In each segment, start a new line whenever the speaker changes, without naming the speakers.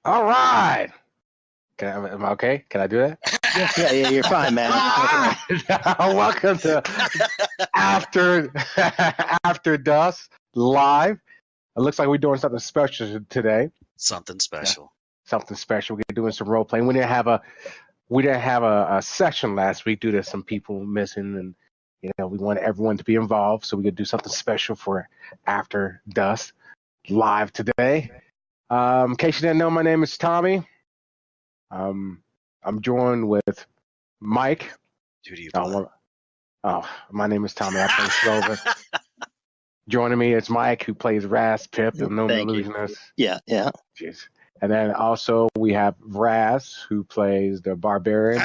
All right. Am I okay? Can I do that?
Yeah, you're fine, man.
Welcome to After Dusk Live. It looks like we're doing something special today.
Something special.
Something special. We're doing some role playing. We didn't have a session last week due to some people missing, and we wanted everyone to be involved, so we could do something special for After Dusk Live today. In case you didn't know, my name is Tommie. I'm joined with Mike.
Who do you play?
My name is Tommie. I play Throven. Joining me is Mike, who plays Raspip, the gnome illusionist.
Yeah.
Jeez. And then also we have Vrask, who plays the barbarian.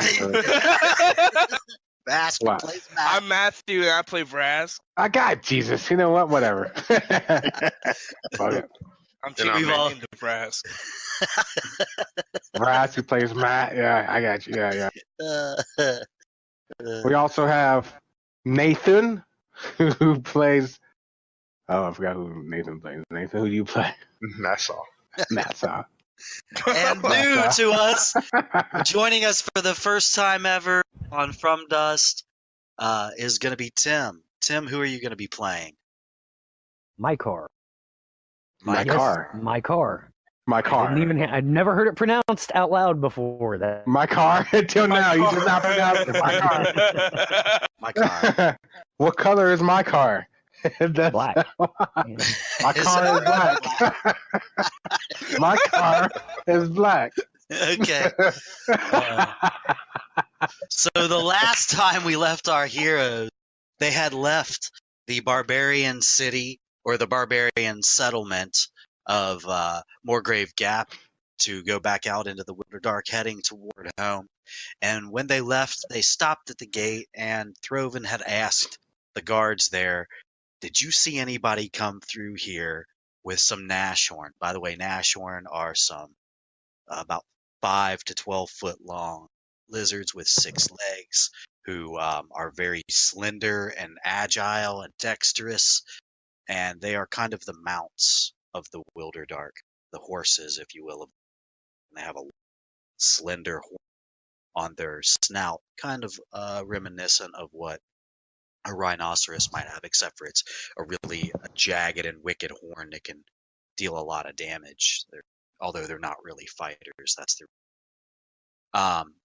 Vrask plays Matt.
I'm Matthew, and I play Vrask.
I got Jesus. You know what? Whatever.
I'm making the Vrask.
Vrask, who plays Matt. Yeah, I got you. Yeah. We also have Nathan, who plays. Oh, I forgot who Nathan plays. Nathan, who do you play?
Nassua.
And new to us, joining us for the first time ever on From Dust, is going to be Tim. Tim, who are you going to be playing?
Micar.
Micar.
Yes, Micar.
Micar.
I'd never heard it pronounced out loud before that.
Micar until now. You just not pronounced it.
Micar.
What color is my car?
Black.
My car is black. My car is black.
Okay. So the last time we left our heroes, they had left the barbarian city or the barbarian settlement of Morgrave Gap to go back out into the wilderdark, heading toward home. And when they left, they stopped at the gate, and Throven had asked the guards there, "Did you see anybody come through here with some Nashorn?" By the way, Nashorn are some about 5 to 12 foot long lizards with 6 legs who are very slender and agile and dexterous, and they are kind of the mounts of the wilderdark, the horses, if you will. And they have a slender horn on their snout, kind of reminiscent of what a rhinoceros might have, except for it's a jagged and wicked horn that can deal a lot of damage. Although they're not really fighters, that's their.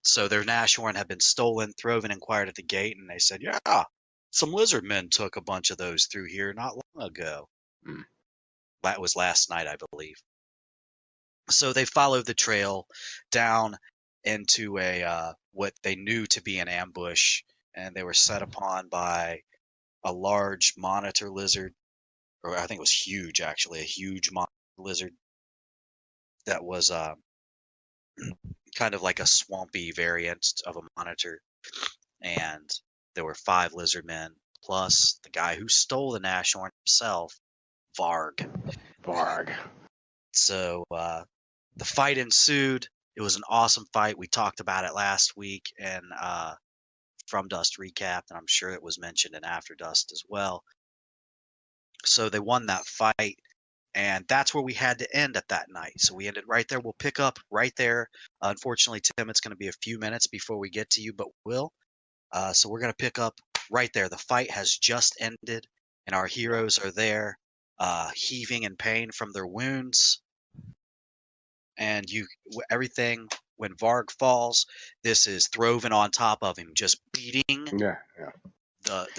So their Nashorn had been stolen. Throven inquired at the gate, and they said, "Yeah, some lizard men took a bunch of those through here not long ago." That was last night, I believe. So they followed the trail down into a what they knew to be an ambush, and they were set upon by a large monitor lizard, or I think it was huge, actually, a huge monitor lizard that was kind of like a swampy variant of a monitor. And there were 5 lizard men, plus the guy who stole the Nashorn himself, Varg. So the fight ensued. It was an awesome fight. We talked about it last week in From Dust Recap, and I'm sure it was mentioned in After Dust as well. So they won that fight, and that's where we had to end at that night. So we ended right there. We'll pick up right there. Unfortunately, Tim, it's going to be a few minutes before we get to you, but we'll. So we're going to pick up right there. The fight has just ended, and our heroes are there, heaving in pain from their wounds. And everything, when Varg falls, this is Throven on top of him, just beating the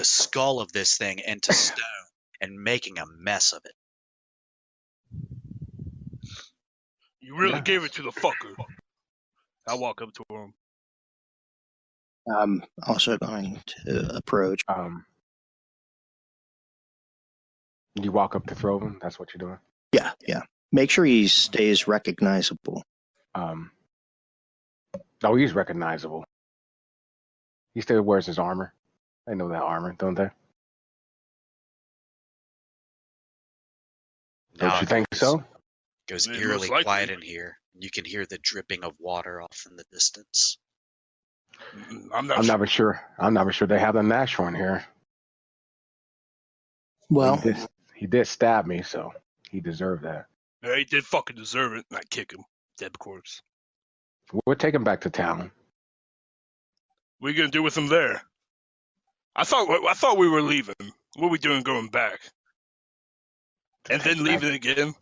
skull of this thing into stone and making a mess of it.
You really gave it to the fucker. I walk up to him.
I'm also going to approach.
You walk up to Throven. That's what you're doing.
Yeah. Make sure he stays recognizable.
Oh, he's recognizable. He still wears his armor. They know that armor, don't they? Don't you think so?
It goes eerily quiet in here. You can hear the dripping of water off in the distance.
I'm not sure. I'm not sure they have the Nashorn here.
Well,
he did stab me, so he deserved that.
Yeah, he did fucking deserve it, and I kick him. dead corpse.
We'll take him back to town.
What are you gonna do with him there? I thought we were leaving. What are we doing going back? And then leaving again?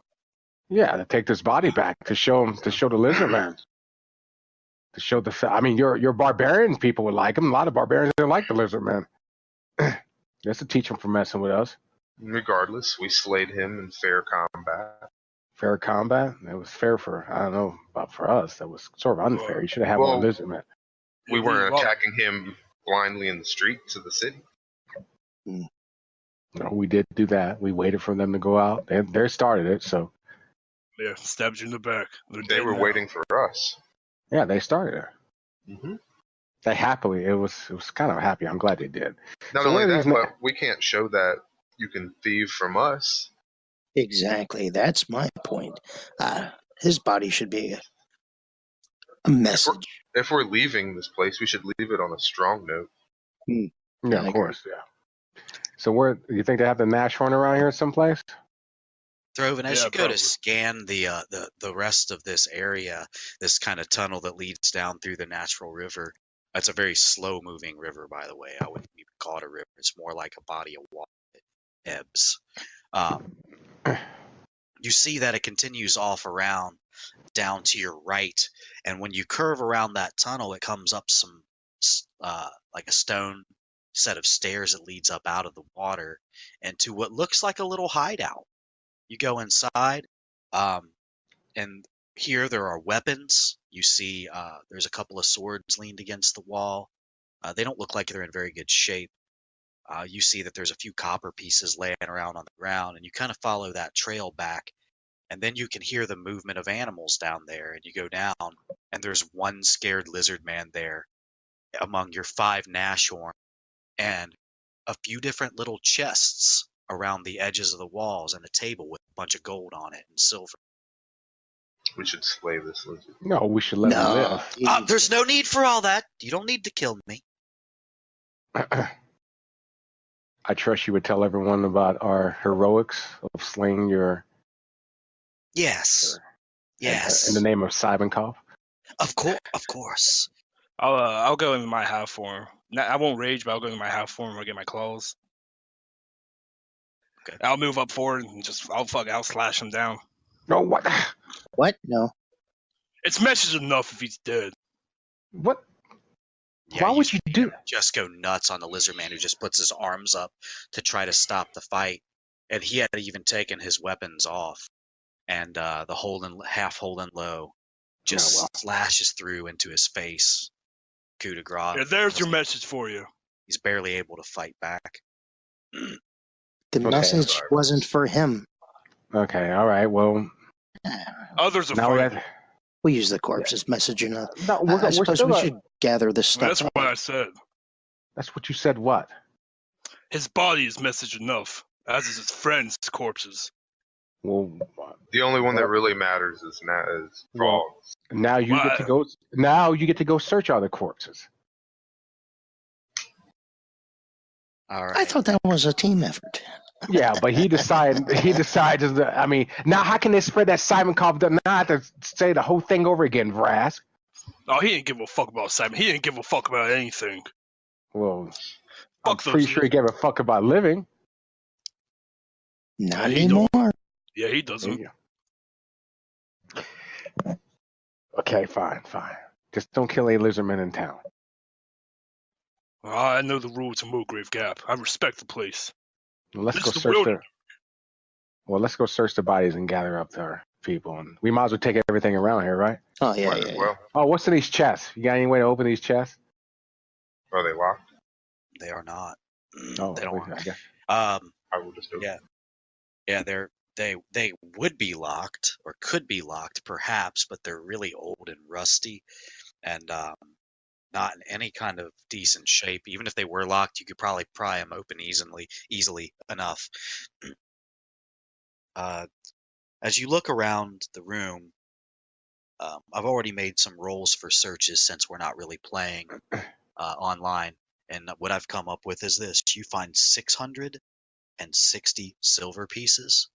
Yeah, to take this body back to show the lizard man. To show I mean, your barbarian people would like him. A lot of barbarians don't like the lizard man. That's to teach him for messing with us.
Regardless, we slayed him in fair combat.
Fair combat? That was fair I don't know about for us. That was sort of unfair. You should have had more lizard men.
We weren't attacking him blindly in the streets of the city.
No, we did do that. We waited for them to go out. They started it, so.
Yeah, stabbed you in the back.
They were waiting for us.
Yeah, they started it.
Mm-hmm.
They happily. It was kind of happy. I'm glad they did.
Not only that, but we can't show that you can thieve from us.
Exactly. That's my point. His body should be a message.
If we're leaving this place, we should leave it on a strong note.
Yeah, of course. Yeah. So where you think they have the Nashorn around here someplace?
Throven, as you go
probably.
to scan the rest of this area, this kind of tunnel that leads down through the natural river. It's a very slow-moving river, by the way. I wouldn't even call it a river. It's more like a body of water that ebbs. You see that it continues off around down to your right, and when you curve around that tunnel, it comes up some like a stone set of stairs that leads up out of the water into what looks like a little hideout. You go inside, and here there are weapons. You see there's a couple of swords leaned against the wall. They don't look like they're in very good shape. You see that there's a few copper pieces laying around on the ground, and you kind of follow that trail back, and then you can hear the movement of animals down there, and you go down, and there's one scared lizard man there among your 5 Nashorn, and a few different little chests around the edges of the walls, and a table with a bunch of gold on it and silver.
We should slay this lizard.
No, we should let him live.
There's no need for all that. You don't need to kill me.
I trust you would tell everyone about our heroics of slaying your.
Yes. Yes.
In the name of Sibenkov.
Of course.
I'll go into my half form. I won't rage, but I'll go into my half form. I'll get my claws.
Okay.
I'll move up forward and I'll slash him down.
No, what?
What? No.
It's message enough if he's dead.
What?
Yeah,
Why would you do?
Just go nuts on the lizard man who just puts his arms up to try to stop the fight, and he had even taken his weapons off, and the half holding low just slashes through into his face. Coup de grace.
Yeah, there's your message for you.
He's barely able to fight back.
The message wasn't for him.
Okay, all right. Well,
others are
now
we'll use the corpse's message enough.
No,
I suppose we should gather this stuff.
That's what I said.
That's what you said. What?
His body is message enough, as is his friends' corpses.
Well,
the only one that really matters is frogs.
Now you get to go. Now you get to go search other corpses.
All right.
I thought that was a team effort.
Yeah, but he decides. I mean, now how can they spread that Sibenkov? Now I have to say the whole thing over again, Vrask.
Oh, he didn't give a fuck about Simon. He didn't give a fuck about anything.
Well, I'm pretty sure he gave a fuck about living.
Not anymore.
Yeah, he doesn't.
Okay, fine. Just don't kill a lizardman in town.
I know the rules of Morgrave Gap. I respect the place.
Well, let's go search the bodies and gather up their people, and we might as well take everything around here, right?
Oh yeah.
Oh, what's in these chests? You got any way to open these chests?
Are they locked?
They are not.
Oh,
they don't.
I guess.
I will just open.
Yeah. They would be locked or could be locked, perhaps, but they're really old and rusty, and not in any kind of decent shape. Even if they were locked, you could probably pry them open easily enough. As you look around the room, I've already made some rolls for searches since we're not really playing online. And what I've come up with is this. You find 660 silver pieces.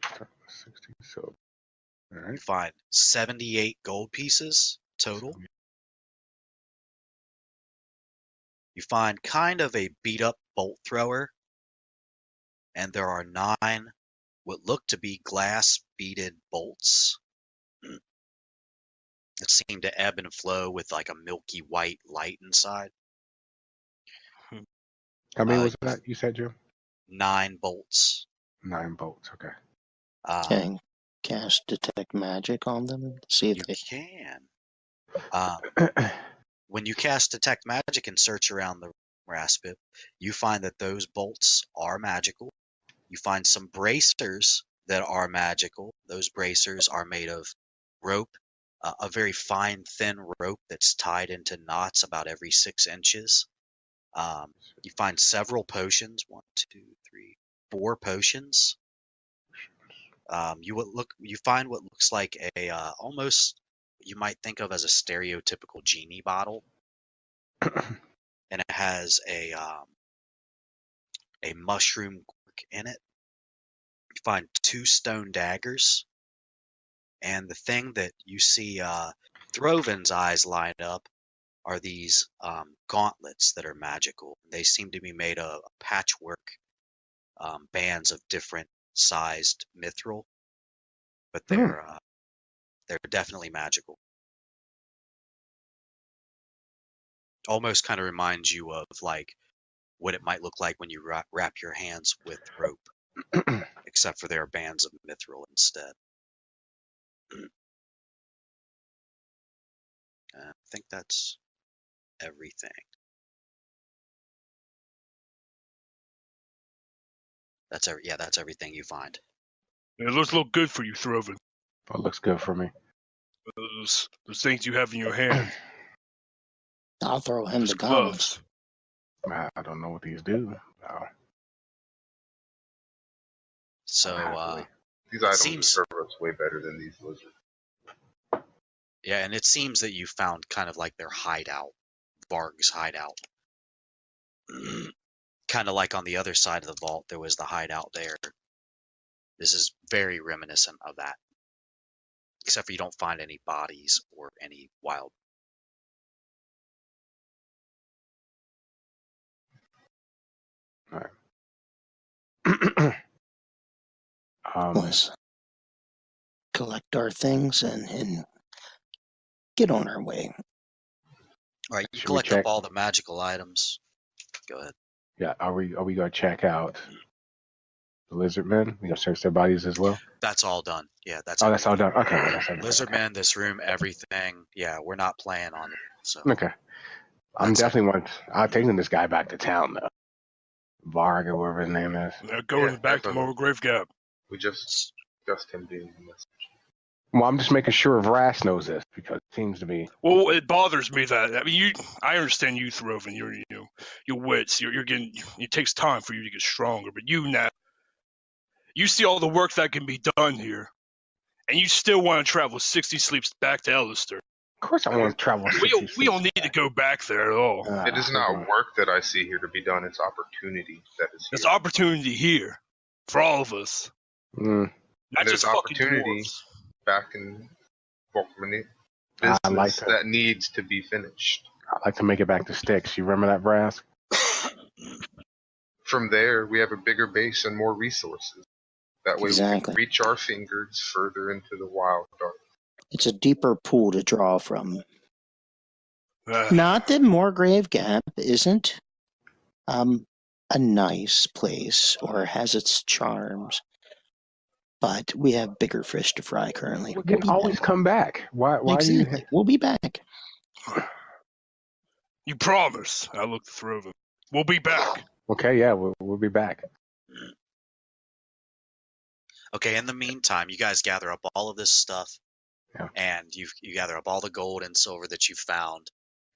660 silver. All
You
right.
find 78 gold pieces total. You find kind of a beat up bolt thrower, and there are 9 what look to be glass beaded bolts that seem to ebb and flow with like a milky white light inside.
How many
Uh,
was that you said, Jim?
9 bolts.
9 bolts. Okay.
Can I cast detect magic on them and see if
You
they?
can. When you cast detect magic and search around the Raspip, you find that those bolts are magical. You find some bracers that are magical. Those bracers are made of rope, a very fine, thin rope that's tied into knots about every 6 inches. You find several potions. 1, 2, 3, 4 potions. You find what looks like a almost you might think of as a stereotypical genie bottle, and it has a mushroom cork in it. You find 2 stone daggers, and the thing that you see Throven's eyes line up are these gauntlets that are magical. They seem to be made of patchwork bands of different sized mithril, but they're definitely magical. Almost kind of reminds you of like what it might look like when you wrap your hands with rope, except for there are bands of mithril instead. I think that's everything. That's everything you find.
It looks a little good for you, Throven.
That looks good for me.
Those things you have in your hand.
I'll throw him
Those
the guns.
gloves.
I don't know what these do.
So
Happily.
These items
seems-
serve us way better than these lizards.
yeah, and it seems that you found kind of like their hideout, Varg's hideout. Kind of like on the other side of the vault, there was the hideout there. This is very reminiscent of that, except for you don't find any bodies or any wild.
Was collect our things and get on our way.
All right, you
Should we
collect
check?
up all the magical items. Go ahead.
Yeah, are we gonna check out the lizard men? We gonna search their bodies as well?
That's all done. Yeah, that's
Oh, that's all
everything.
done. Okay, that's everything.
Lizardmen, this room, everything. Yeah, we're not playing on it. So
Okay. I'm
That's it.
definitely taking this guy back to town though. Varg or whatever his name is.
Now going
Yeah,
back to
definitely.
Morgrave Gap.
We just him being the message.
Well, I'm just making sure Vrask knows this because it seems to be.
Well, it bothers me that I understand you, Throven. Your wits. You're getting. It takes time for you to get stronger, but you see all the work that can be done here, and you still want to travel 60 sleeps back to Ellister.
Of course, I want to travel.
We don't need to go back there at all.
It is not work that I see here to be done. It's opportunity that is here.
There's opportunity here for all of us.
Mm,
Not
There's
just fucking
opportunity.
dwarves.
Back in Volkmany.
I
Business
like that.
that needs to be finished.
I'd like to make it back to Styx. You remember that, Vrask?
From there, we have a bigger base and more resources. That way we
Exactly.
can reach our fingers further into the wild dark.
It's a deeper pool to draw from.
Ah,
Not that Morgrave Gap isn't a nice place or has its charms, but we have bigger fish to fry currently.
We can always come back. Why do you?
Exactly. We'll be back.
you promise. I looked through them. We'll be back.
Okay, yeah, we'll be back.
okay. In the meantime, you guys gather up all of this stuff,
Yeah.
and you gather up all the gold and silver that you found,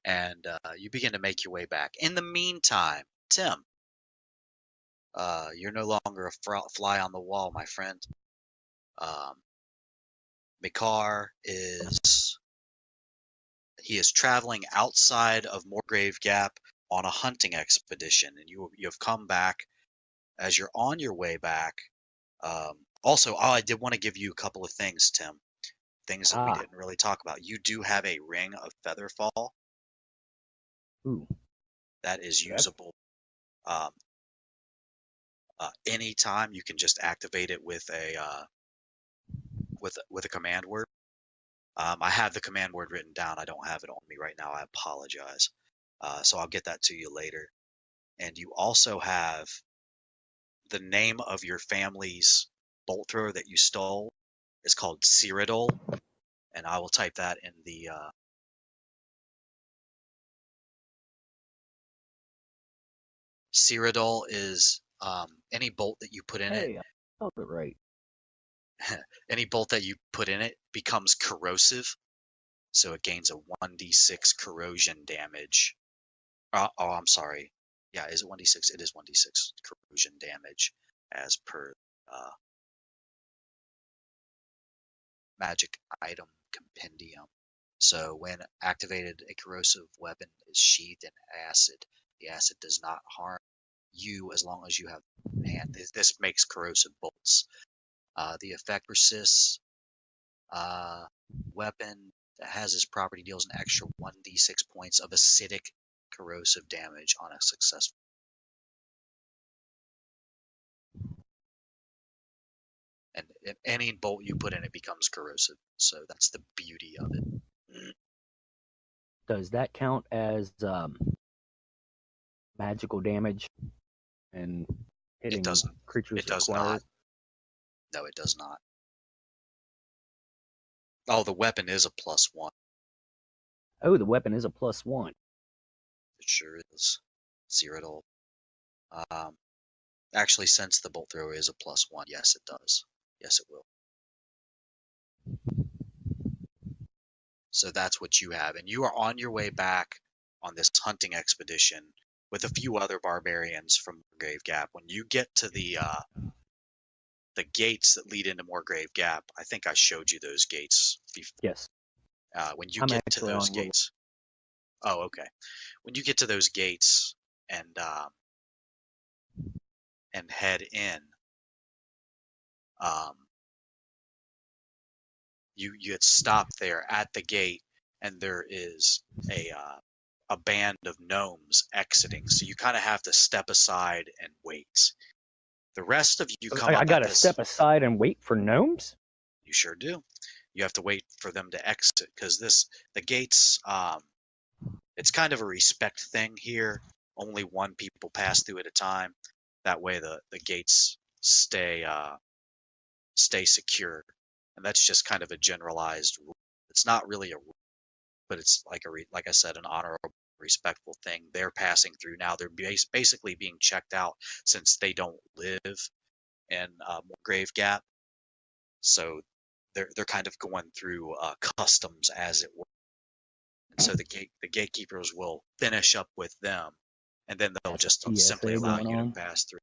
and you begin to make your way back. In the meantime, Tim, you're no longer a fly on the wall, my friend. Micar is traveling outside of Morgrave Gap on a hunting expedition, and you have come back. As you're on your way back, also, I did want to give you a couple of things, Tim. things that we didn't really talk about. You do have a ring of featherfall.
Ooh.
That is usable. Anytime you can just activate it with a command word. I have the command word written down. I don't have it on me right now. I apologize. So I'll get that to you later. And you also have the name of your family's bolt thrower that you stole. It's called Cyrodiil, and I will type that in the. Cyrodiil is any bolt that you put in it.
Hey, I spelled it right.
Any bolt that you put in it becomes corrosive, so it gains a 1d6 corrosion damage. Oh, I'm sorry. Yeah, is it 1d6? It is 1d6 corrosion damage as per magic item compendium. So when activated, a corrosive weapon is sheathed in acid. The acid does not harm you as long as you have hand. This makes corrosive bolts. The effect persists. Weapon that has this property deals an extra 1d6 points of acidic corrosive damage on a successful. And if any bolt you put in it becomes corrosive. So that's the beauty of it.
Does that count as magical damage and hitting
It doesn't.
creatures
It does
acquired?
not. No, it does not. Oh, the weapon is a +1.
Oh, the weapon is a +1.
It sure is. Cyrodiil. Actually, since the bolt thrower is a +1, yes, it does. Yes, it will. So that's what you have, and you are on your way back on this hunting expedition with a few other barbarians from Morgrave Gap. When you get to the gates that lead into Morgrave Gap, I think I showed you those gates before.
Yes.
When you
I'm
get to
actually
those
on
gates, oh, okay. When you get to those gates and head in, you get stopped there at the gate, and there is a band of gnomes exiting. So you kind of have to step aside and wait. The rest of you come
I
up at
gotta
this.
step aside and wait for gnomes?
You sure do. You have to wait for them to exit because the gates. It's kind of a respect thing here. Only one people pass through at a time. That way the gates stay secure, and that's just kind of a generalized rule. It's not really a rule, but it's like like I said, an honorable, respectful thing. They're passing through now. They're basically being checked out since they don't live in Morgrave Gap, so they're kind of going through customs, as it were. And so the gatekeepers will finish up with them, and then they'll
That's
just
a
simply
TSA
allow
going
you
on.
to pass through.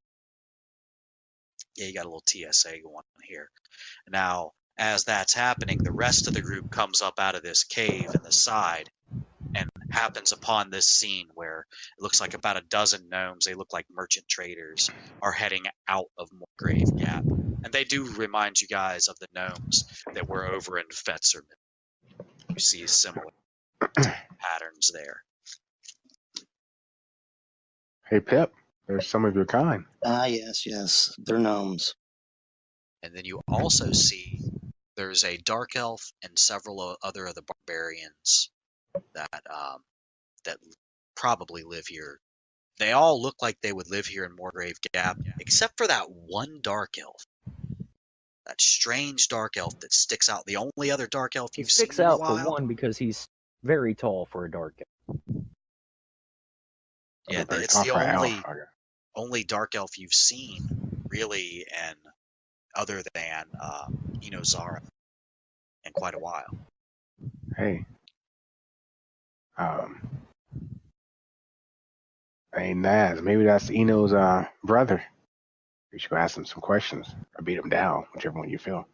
Yeah, you got a little TSA going on here. Now, as that's happening, the rest of the group comes up out of this cave in the side and happens upon this scene where it looks like about a dozen gnomes, they look like merchant traders, are heading out of Morgrave Gap. And they do remind you guys of the gnomes that were over in Fetzerman. You see similar patterns there.
Hey, Pip, there's some of your kind.
Ah, yes. They're gnomes.
And then you also see there's a dark elf and several other of the barbarians that probably live here. They all look like they would live here in Morgrave Gap, except for that one dark elf. That strange dark elf that sticks out. The only other dark elf
He
you've seen
sticks
in a
out for
while.
one because he's very tall for a dark elf.
Yeah,
Very
it's
tough
the
for elf, I guess.
only dark elf you've seen, really, and other than Zara, in quite a while.
Hey, hey Naz, maybe that's Eno's brother. You should go ask him some questions or beat him down, whichever one you feel.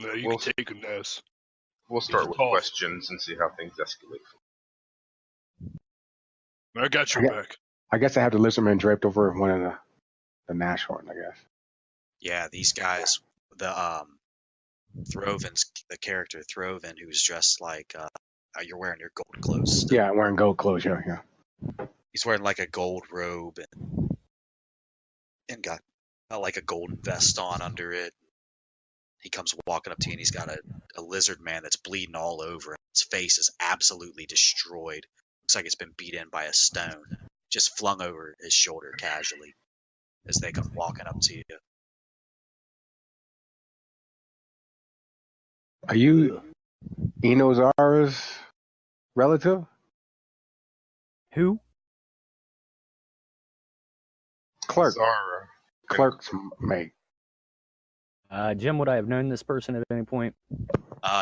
No, you
We'll-
can take him, Ness.
We'll start
He's
with
tall.
questions and see how things escalate.
I got your
Okay.
back.
I guess I have the lizardman draped over one of the Nashorn, I guess.
Yeah, these guys, the character Throven, who's dressed like you're wearing your gold clothes. Still.
Yeah, wearing gold clothes. Yeah.
He's wearing like a gold robe and got like a golden vest on under it. He comes walking up to you, and he's got a lizard man that's bleeding all over. His face is absolutely destroyed. Looks like it's been beat in by a stone. Just flung over his shoulder casually as they come walking up to you.
Are you Inozara's relative?
Who?
Clerk.
Zara.
Clerk's mate.
Jim, would I have known this person at any point?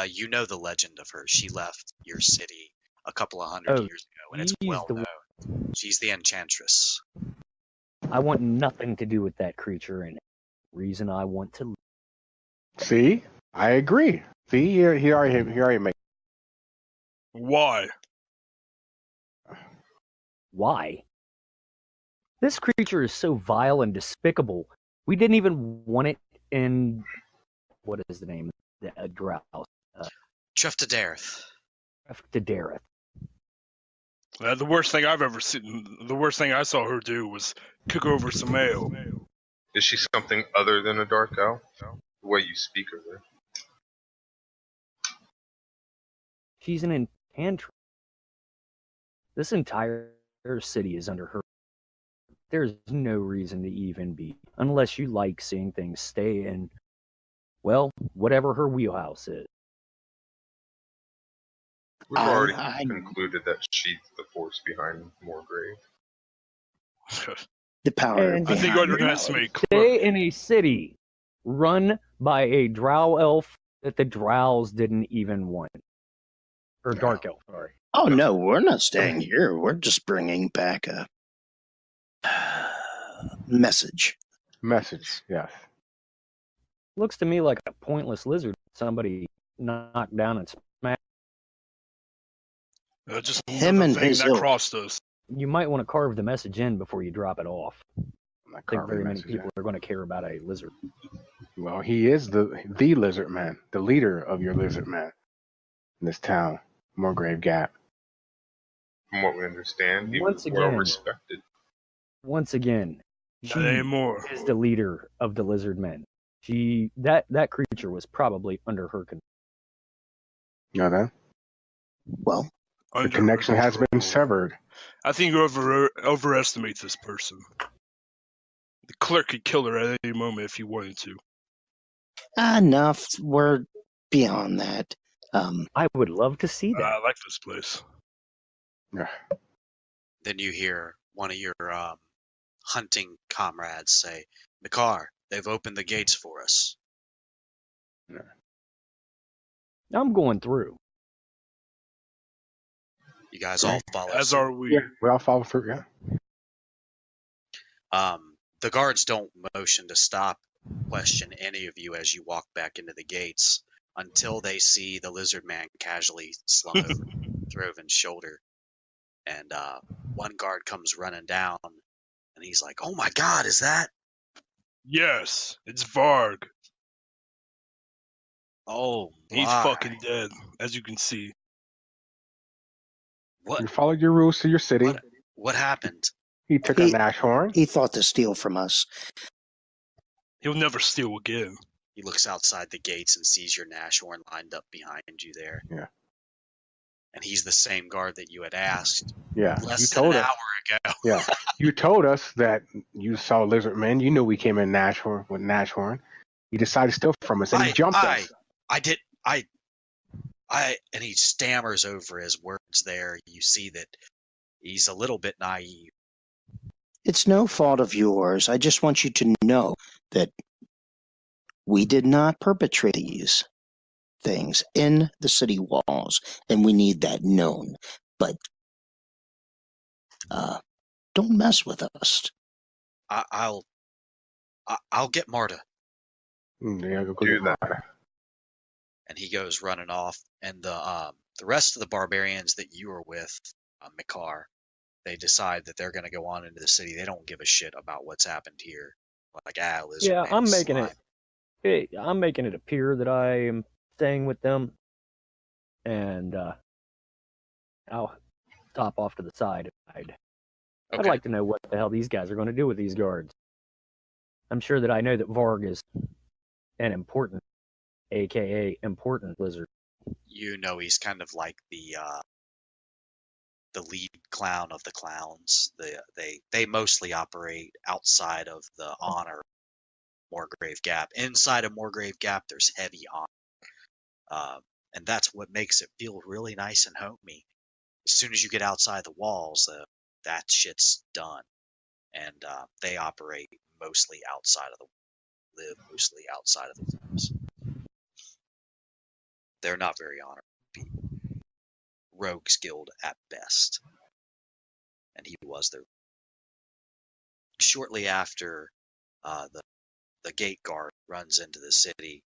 You know the legend of her. She left your city a couple of hundred
Oh,
years ago, and it's
she's
well
the-
known. She's the Enchantress.
I want nothing to do with that creature, and reason I want to.
See, I agree. See, he already made.
Why?
Why? This creature is so vile and despicable. We didn't even want it in. What is the name? The Drow.
Treftadareth.
Dareth.
The worst thing I've ever seen, the worst thing I saw her do was cook over some ale.
Is she something other than a dark elf? The way you speak of her.
She's an enchantress. This entire city is under her. There's no reason to even be, unless you like seeing things stay in, well, whatever her wheelhouse is.
We've already
I-
concluded that she's the force behind Morgrave.
The power.
And
I think
behind
underestimate Clerk.
Stay in a city run by a drow elf that the drows didn't even want. Or dark elf, sorry.
Oh no, we're not staying here. We're just bringing back a message.
Message, yes.
Looks to me like a pointless lizard somebody knocked down and smashed.
Just
Him
another
and
thing
his
that
ilk.
crossed us.
You might want to carve the message in before you drop it off.
I'm not
I think
carving
very
the
many
message
people
in.
are going to care about a lizard.
Well, he is the lizard man, the leader of your lizard man in this town, Morgrave Gap.
From what we understand, he
Once
was well
again.
respected.
Once again,
Not
she
anymore.
is the leader of the lizard men. That creature was probably under her control.
You know that?
Well,
The
Under
connection has been
control.
severed.
I think you overestimate this person. The clerk could kill her at any moment if he wanted to.
enough. We're beyond that.
I would love to see that.
I like this place.
Yeah.
Then you hear one of your hunting comrades say, Micar, they've opened the gates for us.
I'm going through.
You guys all follow
As
suit.
are we.
Yeah, we all follow through, yeah.
The guards don't motion to stop, question any of you as you walk back into the gates until they see the lizard man casually slung over Throven's shoulder. And one guard comes running down, and he's like, "Oh my God, is that?
Yes, it's Varg.
Oh,
He's
my.
fucking dead, as you can see.
What?
You followed your rules to your city.
What happened?"
He took a Nash horn.
He thought to steal from us.
He'll never steal again.
He looks outside the gates and sees your Nashorn lined up behind you there.
Yeah.
And he's the same guard that you had asked
Yeah,
less
you
than
told
an
us.
hour ago.
Yeah, you told us that you saw lizard men. You knew we came in Nash horn with Nash horn. You decided to steal from us, and he jumped us.
And he stammers over his words there. You see that he's a little bit naive.
It's no fault of yours. I just want you to know that we did not perpetrate these things in the city walls, and we need that known. But don't mess with us.
I'll get Marta.
Yeah, go
Do
get
that.
And he goes running off. And the rest of the barbarians that you were with, Micar, they decide that they're going to go on into the city. They don't give a shit about what's happened here. Like, lizard
Yeah,
man
I'm
is
making
slime.
it Hey, I'm making it appear that I am staying with them, and I'll stop off to the side. I'd
Okay.
like to know what the hell these guys are going to do with these guards. I'm sure that I know that Varg is an important, aka important lizard.
You know he's kind of like the lead clown of the clowns. They mostly operate outside of the honor Morgrave Gap. Inside of Morgrave Gap, there's heavy honor, and that's what makes it feel really nice and homey. As soon as you get outside the walls, that shit's done, and they operate mostly outside of live mostly outside of the walls. They're not very honorable people. Rogues Guild at best. And he was there. Shortly after the gate guard runs into the city,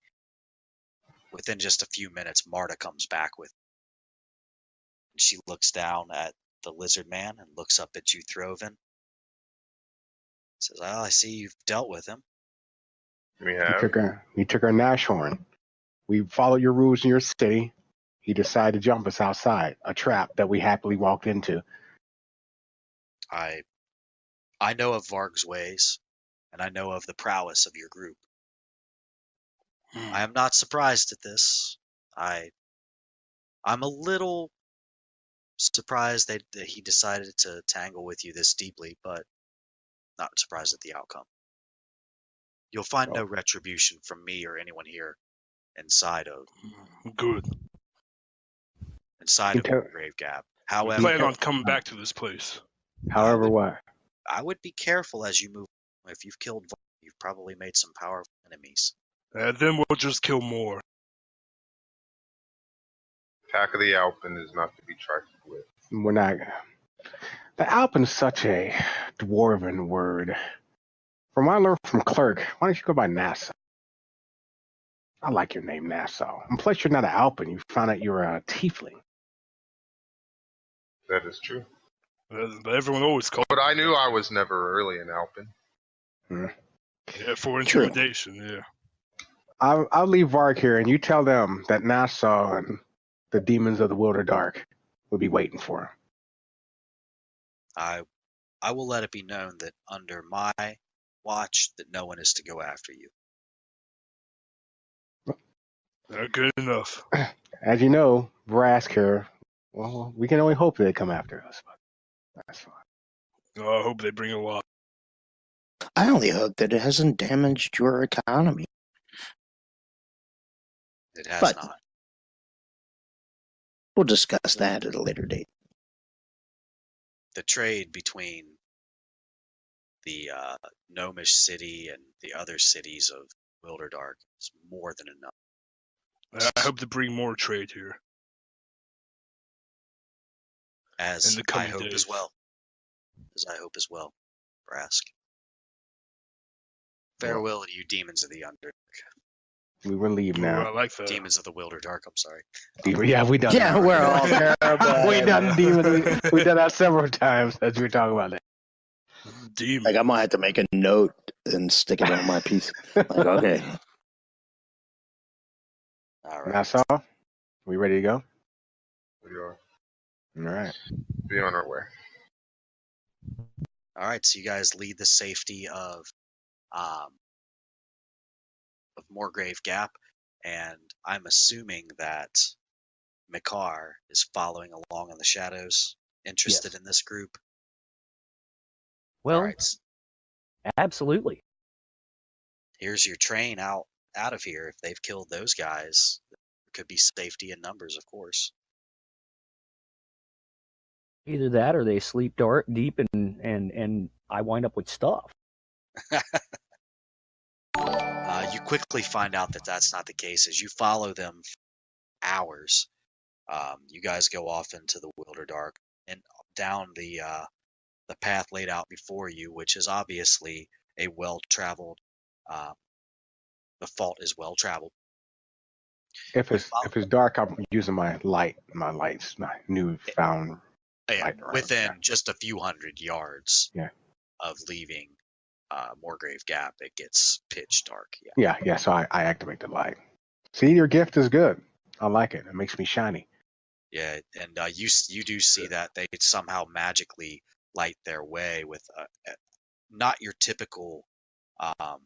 within just a few minutes, Marta comes back with. She looks down at the lizard man and looks up at you, Throven. Says, "Well, I see you've dealt with him."
We
You
have.
took our Nashorn. We followed your rules in your city. He decided to jump us outside, a trap that we happily walked into.
I know of Varg's ways, and I know of the prowess of your group. I am not surprised at this. I'm a little surprised that he decided to tangle with you this deeply, but not surprised at the outcome. You'll find no retribution from me or anyone here inside of
Good.
Morgrave Gap.
I
However,
plan on coming back to this place.
However, what?
I would be careful as you move. If you've killed Varg, you've probably made some powerful enemies.
Then we'll just kill more.
Attack of the Alpen is not to be trifled with.
We're not. The Alpen is such a dwarven word. From what I learned from Clerk, why don't you go by Nassau? I like your name, Nassau. And plus, you're not an Alpen. You found out you're a tiefling.
That is true.
But everyone always calls.
But I knew I was never really an Alpen.
Yeah, for intimidation. Yeah.
I'll leave Varg here, and you tell them that Nassau and the demons of the wilderdark will be waiting for him.
I will let it be known that under my watch that no one is to go after you.
Good enough.
As you know, Vrask here, well, we can only hope that they come after us. But that's fine.
I hope they bring a lot.
I only hope that it hasn't damaged your economy.
It has
But-
not.
We'll discuss that at a later date.
The trade between the gnomish city and the other cities of Wilderdark is more than enough.
I hope to bring more trade here.
As
In the
I
coming
hope
days.
as well. As I hope as well, Vrask. Farewell to you, demons of the Underdark.
We will leave
Ooh,
now.
I like that.
Demons of the Wilderdark, I'm sorry.
Yeah, we done.
Yeah,
that.
we're all terrible.
we done demons. We done that several times as we were talking about that.
Demon.
Like, I might have to make a note and stick it on my piece. Like, okay.
All right.
Nassau, we ready to go?
We are.
All right.
Be on our way.
All right, so you guys lead the safety of Morgrave Gap, and I'm assuming that Micar is following along in the shadows, interested
Yes.
in this group.
Well,
All right,
absolutely.
here's your train out of here. If they've killed those guys, there could be safety in numbers, of course.
Either that or they sleep dark deep and I wind up with stuff.
You quickly find out that that's not the case as you follow them for hours. You guys go off into the Wilderdark and down the path laid out before you, which is obviously a well-traveled. The fault is well-traveled.
If it's dark, I'm using my lights, my newfound.
Yeah,
Right around,
within
yeah.
just a few hundred yards
Yeah.
of leaving Morgrave Gap, it gets pitch dark. Yeah.
Yeah. So I activate the light. See, your gift is good. I like it. It makes me shiny.
Yeah, and you do see that they somehow magically light their way with not your typical um,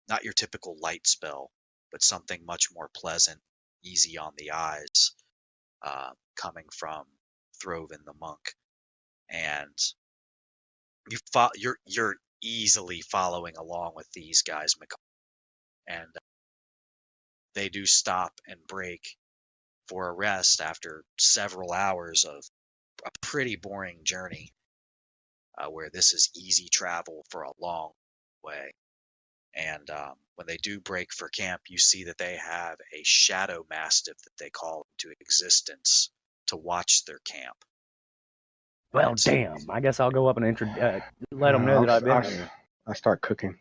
not your typical light spell, but something much more pleasant, easy on the eyes, coming from Throven the monk, and you're easily following along with these guys, Micar, and they do stop and break for a rest after several hours of a pretty boring journey, where this is easy travel for a long way. And when they do break for camp, you see that they have a shadow mastiff that they call into existence to watch their camp.
Well,
And
damn. I guess I'll go up and let them know that I've been here.
I start cooking.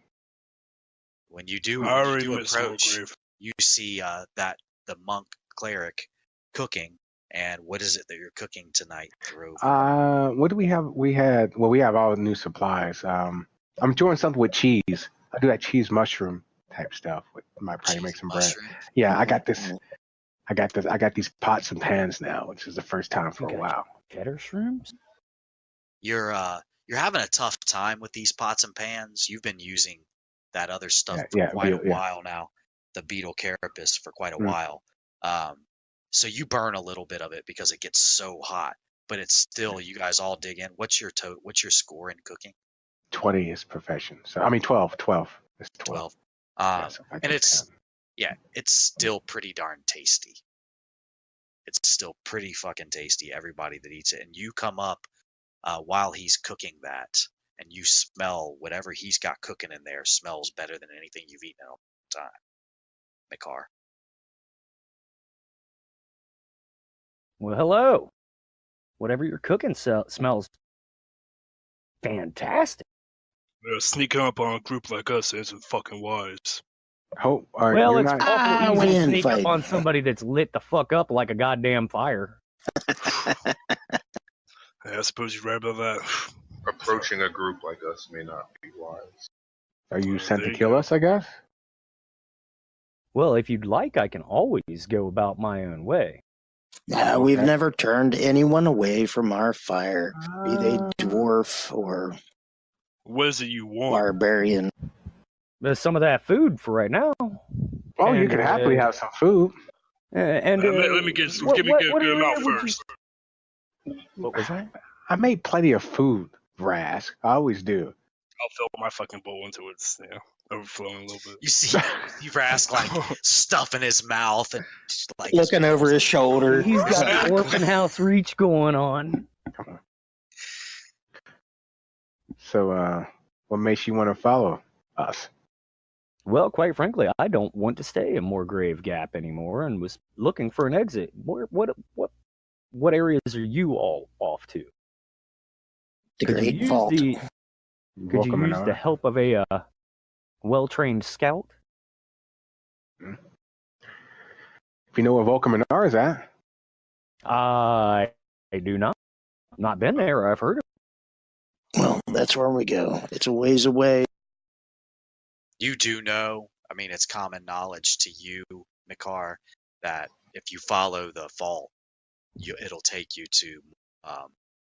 when you do,
I
when you
already
do
miss
approach,
Morgrave.
you see that the monk cleric cooking. And what is it that you're cooking tonight, Throven?
What do we have? We have all the new supplies. I'm doing something with cheese. I do that cheese mushroom type stuff. Might probably make some bread.
Mushroom?
Yeah, I got this. I got these pots and pans now, which is the first time for
You
a
got
while.
Cheddar shrooms?
You're having a tough time with these pots and pans. You've been using that other stuff for quite a while now, the beetle carapace for quite a while. So you burn a little bit of it because it gets so hot, but it's still, you guys all dig in. What's your score in cooking?
20 is profession. So I mean 12. 12. It's 12.
12.
Yeah, so I
And
get
it's
10.
yeah, it's still pretty darn tasty. It's still pretty fucking tasty. Everybody that eats it, and you come up while he's cooking that, and you smell whatever he's got cooking in there smells better than anything you've eaten in a long time, Micar.
Well, hello. Whatever you're cooking smells fantastic.
Sneaking up on a group like us isn't fucking wise.
Oh,
Well,
you're
it's
not.
awful
we
easy to
didn't
sneak
fight.
up on somebody that's lit the fuck up like a goddamn fire.
Yeah, I suppose you're right about that.
Approaching a group like us may not be wise.
Are you sent
there
to
you
kill
go.
us? I guess.
Well, if you'd like, I can always go about my own way.
No, we've
Okay.
never turned anyone away from our fire, be they dwarf or
What is it you want?
barbarian.
There's some of that food for right now.
Oh, you
And,
could happily have some food.
And
let me get
what,
give me
what,
a
what
good
area
amount
would
first.
What was that?
I made plenty of food, Vrask. I always do.
I'll fill my fucking bowl until it's overflowing a little bit.
You see Vrask like stuffing his mouth and just, like
Looking over his shoulder.
He's got
Exactly.
orphan house reach going on.
Come on. So, what makes you want to follow us?
Well, quite frankly, I don't want to stay in Morgrave Gap anymore, and was looking for an exit. What areas are you all off to?
The
Could you
Great
use
Vault.
Could you use the help of a well-trained scout?
If you know where Volcaminar is at.
I do not. Not been there. I've heard of it.
Well, that's where we go. It's a ways away.
You do know, I mean, it's common knowledge to you, Micar, that if you follow the vault, it'll take you to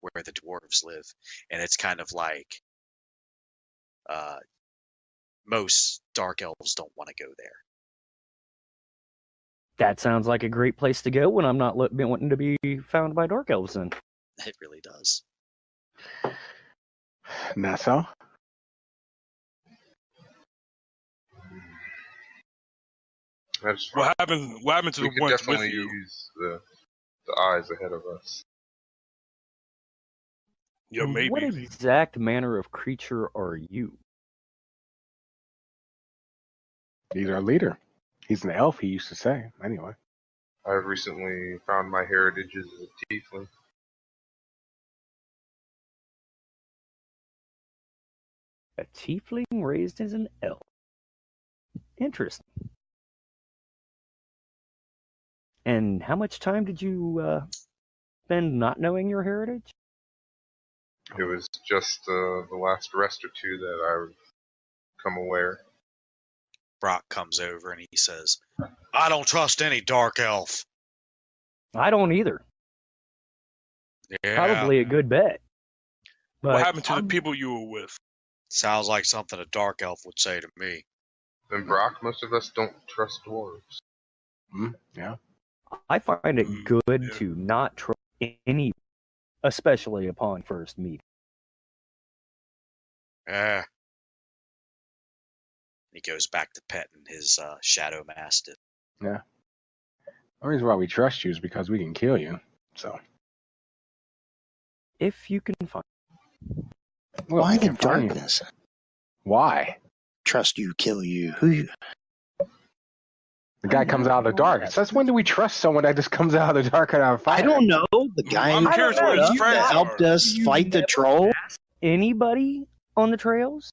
where the dwarves live, and it's kind of like most dark elves don't want to go there.
That sounds like a great place to go when I'm not wanting to be found by dark elves. Then
It really does.
Nassau.
That's fine.
What happened to
We
the
could
ones with
definitely
you?
use the eyes ahead of us.
Yeah, maybe.
What exact manner of creature are you?
He's our leader. He's an elf, he used to say. Anyway.
I've recently found my heritage as a tiefling.
A tiefling raised as an elf. Interesting. And how much time did you spend not knowing your heritage?
It was just the last rest or two that I've come aware.
Brock comes over and he says, I don't trust any dark elf.
I don't either.
Yeah.
Probably a good bet. But
What happened to the people you were with?
Sounds like something a dark elf would say to me.
And Brock, most of us don't trust dwarves.
Yeah.
I find it good
yeah.
to not trust any, especially upon first meeting.
Yeah. He goes back to petting his shadow mastiff.
Yeah. The reason why we trust you is because we can kill you. So.
If you can find.
Well,
Why
we
the
can find you.
darkness?
Why?
Trust you, kill you. Who you?
The guy comes out of the dark. So that's when do we trust someone that just comes out of the dark and out of fire?
I don't know. The guy
I'm
who
curious what his friends
helped
are.
us fight the troll.
Anybody on the trails?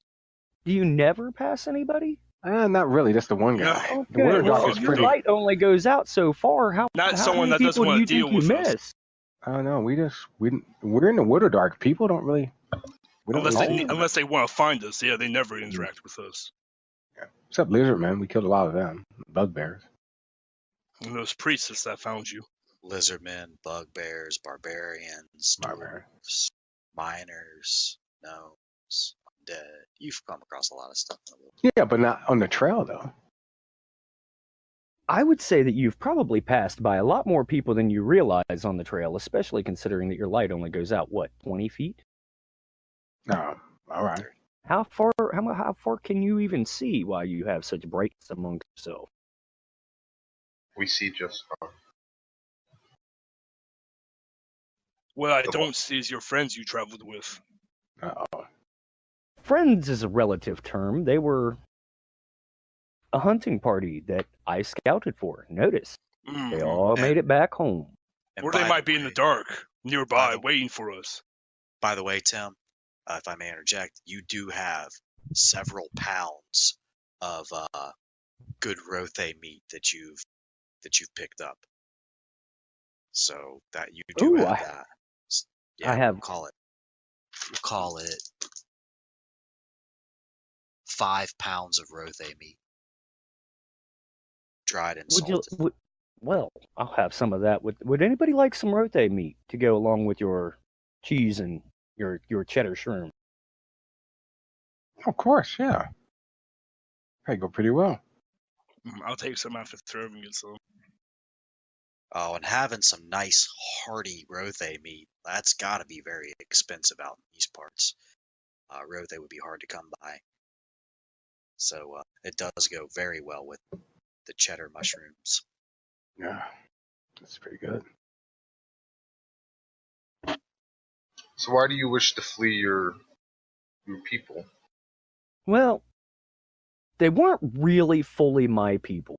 Do you never pass anybody?
Not really. Just the one guy.
Yeah.
The Wilder
Well,
Dark is
your
pretty.
light only goes out so far. How
someone
many
that doesn't
people do
wanna
you
deal
think you
with us.
miss?
I don't know. We're in the Wilder Dark. People don't really. We don't
Unless they want to find us, yeah, they never interact with us.
Except lizard men. We killed a lot of them. Bugbears.
And those priests that found you.
Lizardmen, bugbears, barbarians, dwarves, miners, gnomes, undead. You've come across a lot of stuff in the world.
Yeah, but not on the trail though.
I would say that you've probably passed by a lot more people than you realize on the trail, especially considering that your light only goes out, 20 feet?
No. All right.
How far can you even see while you have such brightness amongst yourself?
We see just fine.
What I don't see is your friends you traveled with.
Uh-oh.
Friends is a relative term. They were a hunting party that I scouted for. Notice, they all made it back home.
Or they might be in the dark, nearby, waiting for us.
By the way, Tim, if I may interject, you do have several pounds of good rothe meat that you've picked up. So that you do have that. Yeah,
I have.
We'll call it 5 pounds of rothe meat, dried and salted.
Well, I'll have some of that. Would anybody like some rothe meat to go along with your cheese and your cheddar shroom?
Of course, yeah. That'd go pretty well.
I'll take some after Throven gets some.
Oh, and having some nice hearty rothe meat, that's got to be very expensive out in these parts. Rothe would be hard to come by. So it does go very well with the cheddar mushrooms.
Yeah, that's pretty good.
So why do you wish to flee your people?
Well, they weren't really fully my people.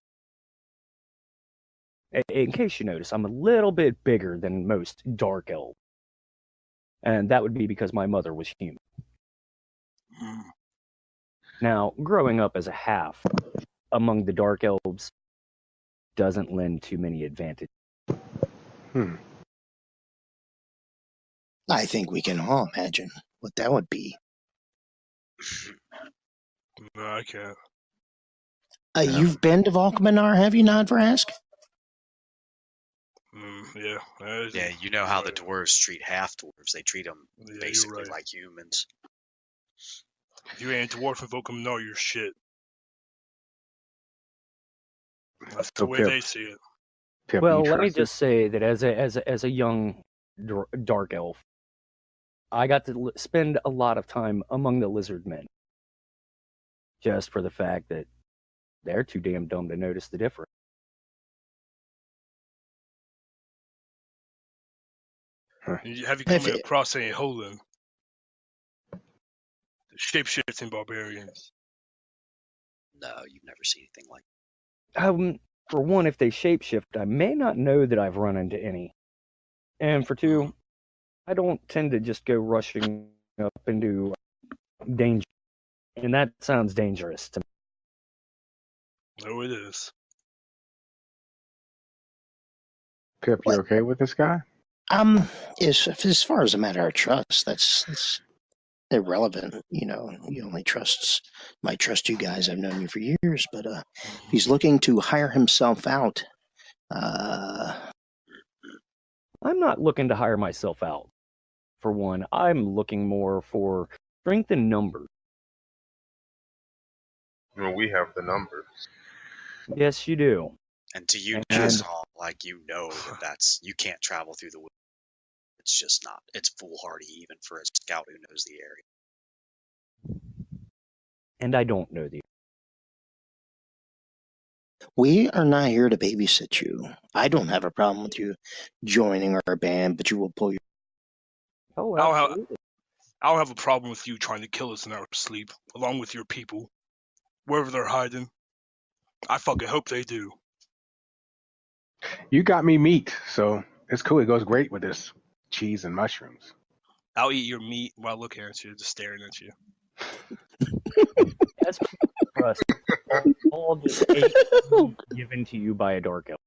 In case you notice, I'm a little bit bigger than most dark elves. And that would be because my mother was human. Now, growing up as a half among the dark elves doesn't lend too many advantages.
I think we can all imagine what that would be.
No, I can't.
You've been to Valkmanar, have you not, Vrask?
Yeah.
Yeah, you know how the dwarves treat half-dwarves. They treat them basically
right.
like humans.
If you ain't a dwarf in Valkmanar, you're shit. That's the way they see it.
Pip,
Well,
you
let me
trust
just say that as a young dark elf, I got to spend a lot of time among the lizard men. Just for the fact that they're too damn dumb to notice the difference.
Have you come across any Holen? Shape-shifting barbarians.
No, you've never seen anything like that.
For one, if they shapeshift, I may not know that I've run into any. And for two, I don't tend to just go rushing up into danger. And that sounds dangerous to me.
No, it is.
Pip, you okay with this guy?
As far as a matter of trust, that's irrelevant. You know, he only might trust you guys. I've known you for years, but if he's looking to hire himself out,
I'm not looking to hire myself out. For one, I'm looking more for strength in numbers.
Well, we have the numbers.
Yes, you do.
And to you,
And-
Newshaw, like you know that's you can't travel through the woods. It's just not. It's foolhardy even for a scout who knows the area.
And I don't know the.
we are not here to babysit you. I don't have a problem with you joining our band, but you will pull your.
Oh,
I'll have-
absolutely.
I don't have a problem with you trying to kill us in our sleep, along with your people, wherever they're hiding. I fucking hope they do.
You got me meat, so it's cool. It goes great with this cheese and mushrooms.
I'll eat your meat while looking at you, just staring at you.
That's for us. All just ate given to you by a dark elf.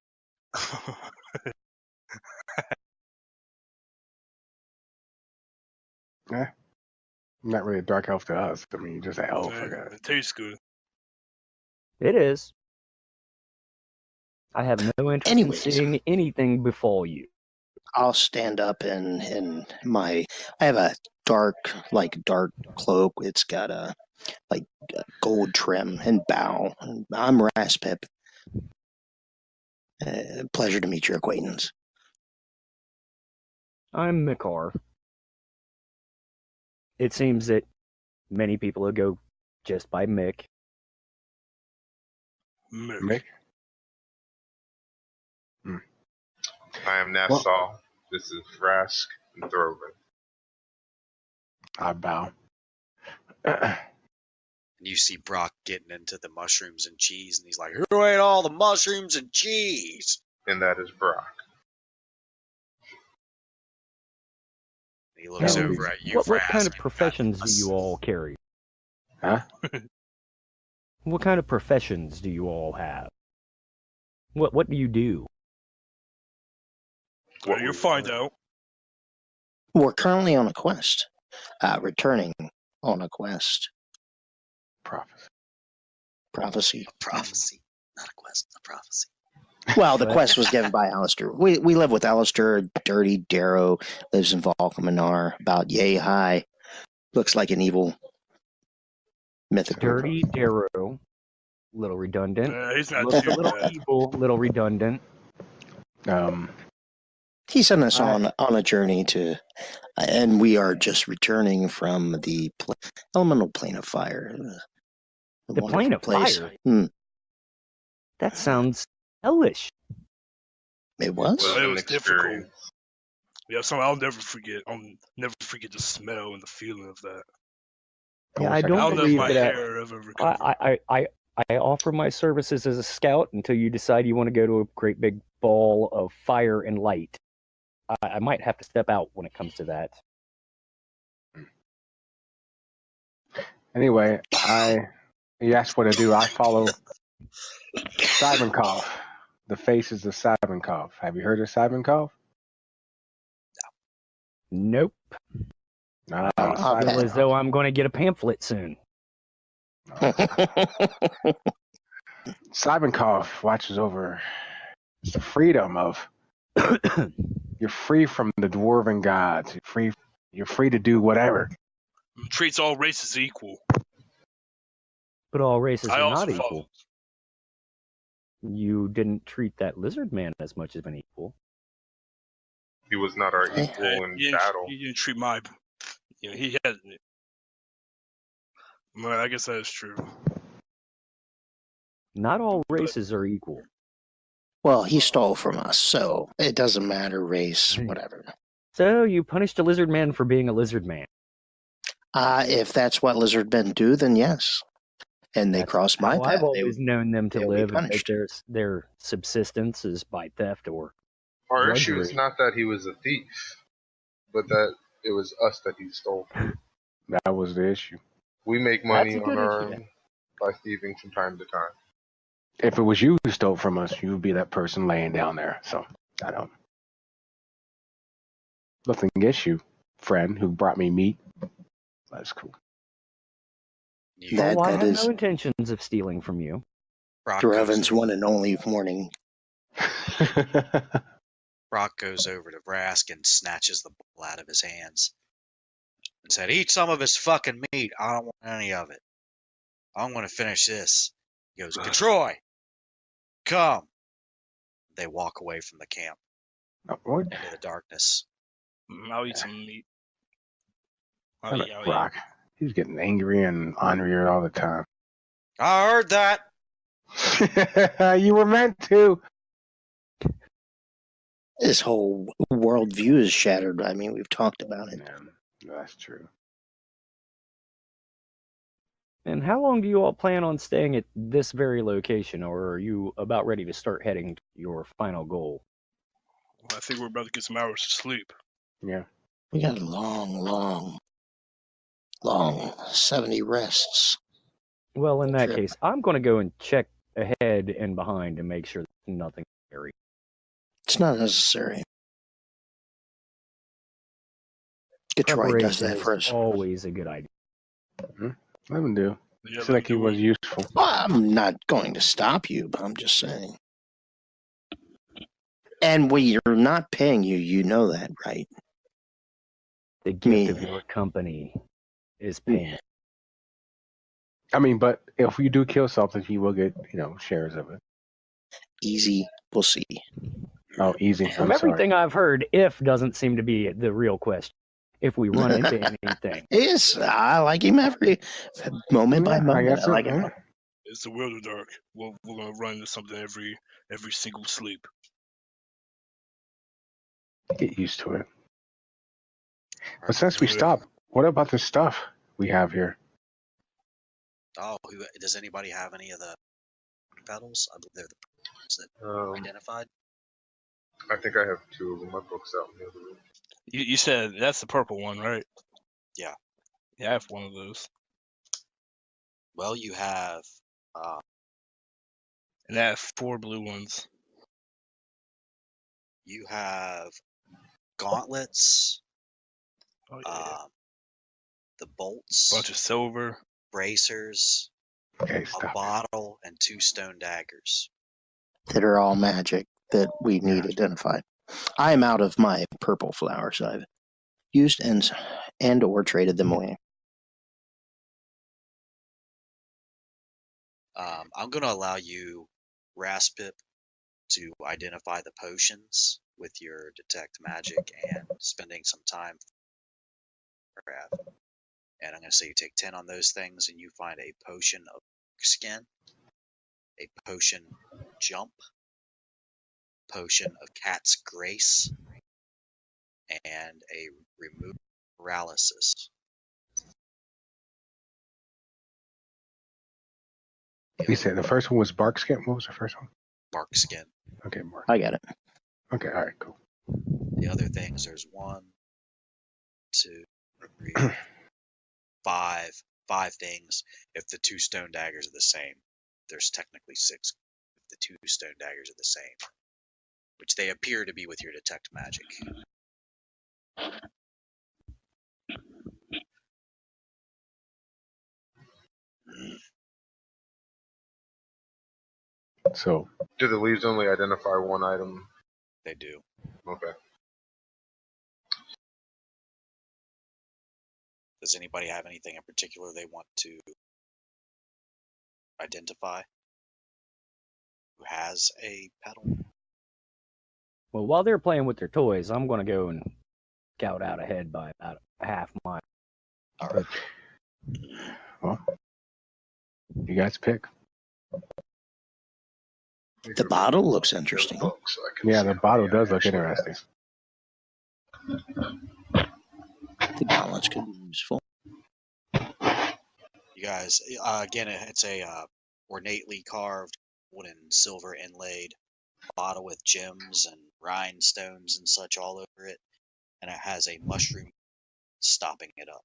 Not really a dark elf to us. I mean, just an elf. I guess.
It tastes good.
It is. I have no interest
Anyways.
in seeing anything befall you.
I'll stand up in my. I have a dark cloak. It's got a gold trim and bow. I'm Raspip. Pleasure to meet your acquaintance.
I'm Micar. It seems that many people go just by Mick.
Mick?
I am Nassau. This is Vrask and Throven.
I bow.
And you see Brock getting into the mushrooms and cheese, and he's like, "Who ate all the mushrooms and cheese?"
And that is Brock.
And he looks
Now,
over at you.
What
Vrask,
kind of
and
professions do
us.
you all carry?
Huh?
What kind of professions do you all have? What do you do?
Well, you'll find out.
We're currently on a quest. Returning on a quest.
Prophecy.
Prophecy.
A prophecy, not a quest, a prophecy.
Well, the quest was given by Alistair. We live with Alistair. Dirty Darrow lives in Valkaminar, about yay high. Looks like an evil mythical.
Dirty Darrow. Little redundant.
He's not
Looks
too
a little
bad.
evil, little redundant.
He sent us on a journey to, and we are just returning from the elemental plane of fire.
The plane of fire? That sounds hellish.
It was?
Well, it
An
was difficult.
experience.
Yeah, something I'll never forget. I'll never forget the smell and the feeling of that.
Yeah, I
wish I
don't
I don't know if
believe
my
that.
hair ever recovered.
I offer my services as a scout until you decide you want to go to a great big ball of fire and light. I might have to step out when it comes to that.
Anyway, you asked what I do. I follow Cybernkov. The faces of Cybernkov. Have you heard of Cybernkov?
Nope.
No,
I'll
I feel as though I'm going to get a pamphlet soon.
Cybernkov watches over the freedom of. You're free from the dwarven gods. You're free to do whatever.
Treats all races equal.
But all races
I
are
also
not
follow.
equal. You didn't treat that lizard man as much as an equal.
He was not our equal in battle.
You didn't treat my. He had. Well, I guess that is true.
Not all races are equal.
Well, he stole from us, so it doesn't matter, race, whatever.
So you punished a lizard man for being a lizard man.
If that's what lizard men do, then yes. And they
That's
cross my
how
path.
I've always known them to
they'll be
live, and
punished.
their subsistence is by theft or
Our issue is
drudgery.
not that he was a thief, but that it was us that he stole from.
That was the issue.
We make money
That's a
on
good
our
issue.
own by thieving from time to time.
If it was you who stole from us, you would be that person laying down there. So I don't. Nothing against you, friend, who brought me meat. That's cool.
That-
I
that
have
is-
no intentions of stealing from you.
Throven's one and only warning.
Brock goes over to Vrask and snatches the bowl out of his hands and said, "Eat some of his fucking meat. I don't want any of it. I want to finish this." He goes, "Troy, come." They walk away from the camp
What?
into the darkness.
I'll eat some meat. I'll
Look
eat,
at
I'll eat.
Brock. He's getting angry and ornery all the time.
I heard that.
You were meant to.
His whole worldview is shattered. I mean, we've talked about it.
Yeah, that's true.
And how long do you all plan on staying at this very location, or are you about ready to start heading to your final goal?
I think we're about to get some hours of sleep.
Yeah.
We got a long 70 rests.
Well, in that
Trip.
case, I'm going to go and check ahead and behind to make sure there's nothing scary.
It's not necessary. Detroit does
Preparation
that
is
for us.
always a good idea.
Let him do.
Yeah,
Seemed like he was useful.
Well, I'm not going to stop you, but I'm just saying. And we are not paying you. You know that, right?
The gift of your company is payment.
I mean, but if you do kill something, he will get, shares of it.
Easy. We'll see.
Oh, easy.
From
I'm sorry.
everything I've heard, if doesn't seem to be the real question. If we run into anything.
Yes, I like him every moment by
Yeah,
moment.
guess
I like him.
yeah.
It's the wilderdark. We're gonna run into something every single sleep.
Get used to it. But since we stopped, what about the stuff we have here?
Oh, does anybody have any of the petals? I believe they're the ones that identified.
I think I have 2 of them. My book's out in the other room.
You said that's the purple one, right?
Yeah.
Yeah, I have one of those.
Well, you have
And I have 4 blue ones.
you have gauntlets,
Oh yeah.
the bolts,
Bunch of silver.
bracers,
Okay,
a
stop.
bottle, and 2 stone daggers.
That are all magic that we need identified. I'm out of my purple flowers. I've used and or traded them away.
I'm going to allow you, Raspip, to identify the potions with your detect magic and spending some time. And I'm going to say you take 10 on those things, and you find a potion of skin, a potion jump, potion of cat's grace, and a remove paralysis.
You said the first one was bark skin. What was the first one?
Bark skin.
Okay, bark.
I got it.
Okay, all right, cool.
The other things, there's 1, 2, 3, 5 things. If the 2 stone daggers are the same, there's technically 6. If the 2 stone daggers are the same, which they appear to be with your detect magic.
So,
Do the leaves only identify one item?
They do.
Okay.
Does anybody have anything in particular they want to identify? Who has a petal?
Well, while they're playing with their toys, I'm going to go and scout out ahead by about a half mile.
All right.
well, you guys pick.
The bottle looks interesting.
Book, so I can
Yeah,
see
the
how
bottle
many I
does look
actually
interesting.
The gauntlets could be useful.
You guys, again, it's a ornately carved wood and silver inlaid bottle with gems and rhinestones and such all over it, and it has a mushroom stopping it up.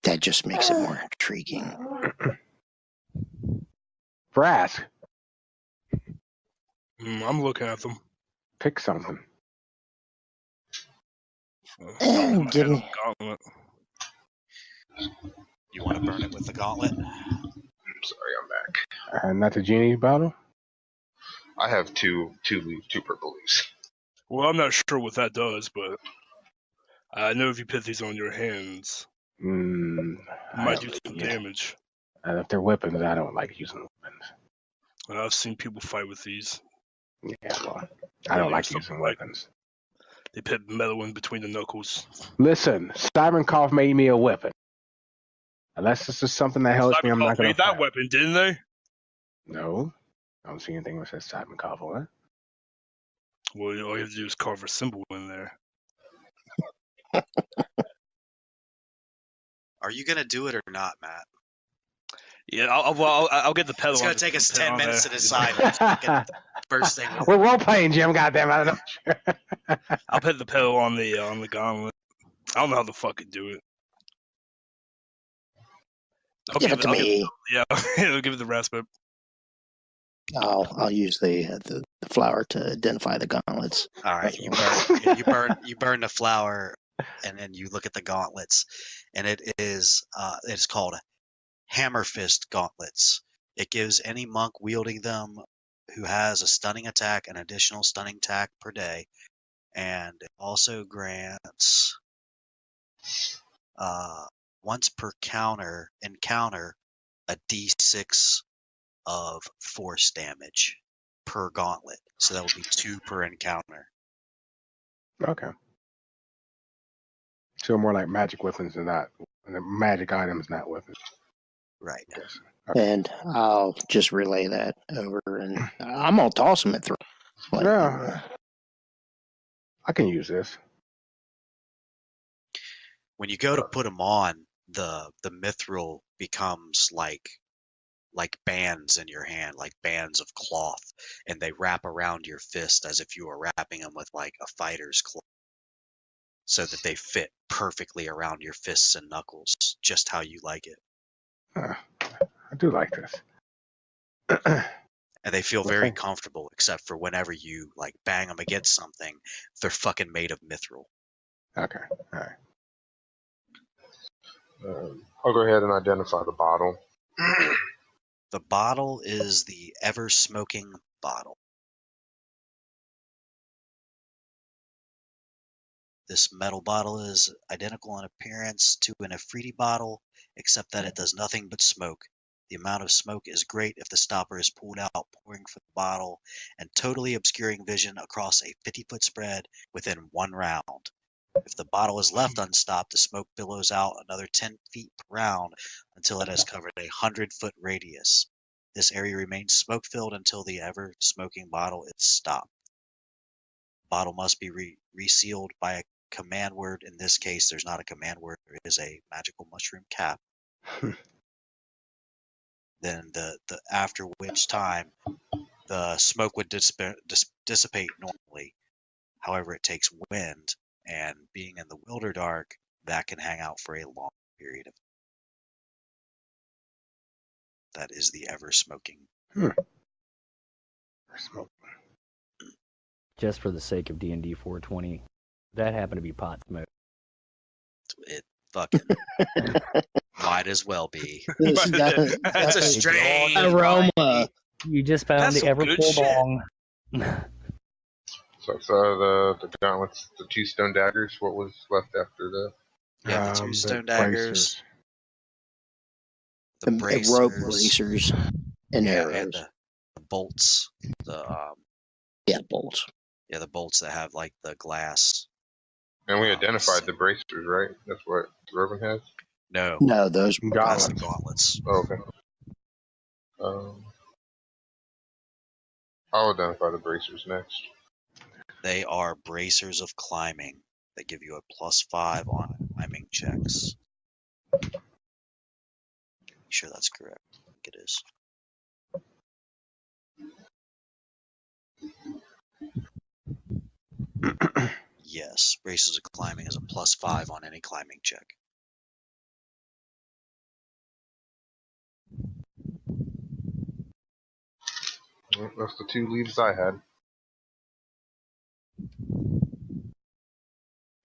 That just makes it more intriguing.
Vrask.
I'm looking at them.
Pick something.
And give me.
Gauntlet.
You want to burn it with the gauntlet?
I'm sorry, I'm back.
Not the genie bottle?
I have two purple leaves.
Well, I'm not sure what that does, but I know if you put these on your hands, it might do some damage.
If they're weapons, I don't like using weapons.
I've seen people fight with these.
Yeah, well, I don't like using weapons.
They put metal in between the knuckles.
Listen, Cybernkopf made me a weapon. Unless this is something that helps me, I'm not going to
made that weapon, didn't they?
No. I don't see anything that says Cybernkopf on it.
Well, all you have to do is carve a symbol in there.
Are you gonna do it or not, Matt?
Yeah, I'll get the pedal.
It's gonna take us 10 minutes to decide. First thing.
We're role playing, Jim. Goddamn, I don't know.
I'll put the pedal on the gauntlet. I don't know how to fucking do it.
Give it to me.
I'll give it the Raspip.
I'll use the flower to identify the gauntlets.
All right, you burn the flower, and then you look at the gauntlets, and it's called Hammer Fist Gauntlets. It gives any monk wielding them who has a stunning attack an additional stunning attack per day, and it also grants once per encounter a d6 of force damage per gauntlet. So that would be 2 per encounter.
Okay. So more like magic weapons than not magic items, not weapons.
Right.
Yes. Okay.
And I'll just relay that over, and I'm gonna toss them at through.
Yeah. I can use this.
When you go to put them on, the mithril becomes like bands in your hand, like bands of cloth, and they wrap around your fist as if you were wrapping them with like a fighter's cloth, so that they fit perfectly around your fists and knuckles, just how you like it.
I do like this.
And they feel very comfortable, except for whenever you like bang them against something, they're fucking made of mithril.
Okay, all right.
I'll go ahead and identify the bottle.
The bottle is the ever-smoking bottle. This metal bottle is identical in appearance to an Afridi bottle, except that it does nothing but smoke. The amount of smoke is great if the stopper is pulled out, pouring from the bottle, and totally obscuring vision across a 50-foot spread within 1 round. If the bottle is left unstopped, the smoke billows out another 10 feet per round until it has covered a 100-foot radius. This area remains smoke-filled until the ever-smoking bottle is stopped. The bottle must be resealed by a command word. In this case, there's not a command word. There is a magical mushroom cap. Then after which time the smoke would dissipate normally. However, it takes wind, and being in the wilderdark, that can hang out for a long period of time. That is the ever-smoking.
Smoke.
Just for the sake of D&D 420, that happened to be pot smoke.
It fucking might as well be.
It's
a strange
aroma.
You just found
That's
the
some
ever
good
full
shit.
bong.
So I saw the gauntlets, the 2 stone daggers. What was left after that?
Yeah, the 2 stone daggers,
The rope bracers and arrows.
and the bolts,
Bolts.
the bolts that have like the glass.
And we identified the bracers, right? That's what Throven has?
No, those were
That's the gauntlets.
Oh, okay. I'll identify the bracers next.
They are bracers of climbing. They give you a +5 on climbing checks. You sure that's correct? I think it is. Yes, bracers of climbing is a +5 on any climbing check.
Well, that's the 2 leaves I had.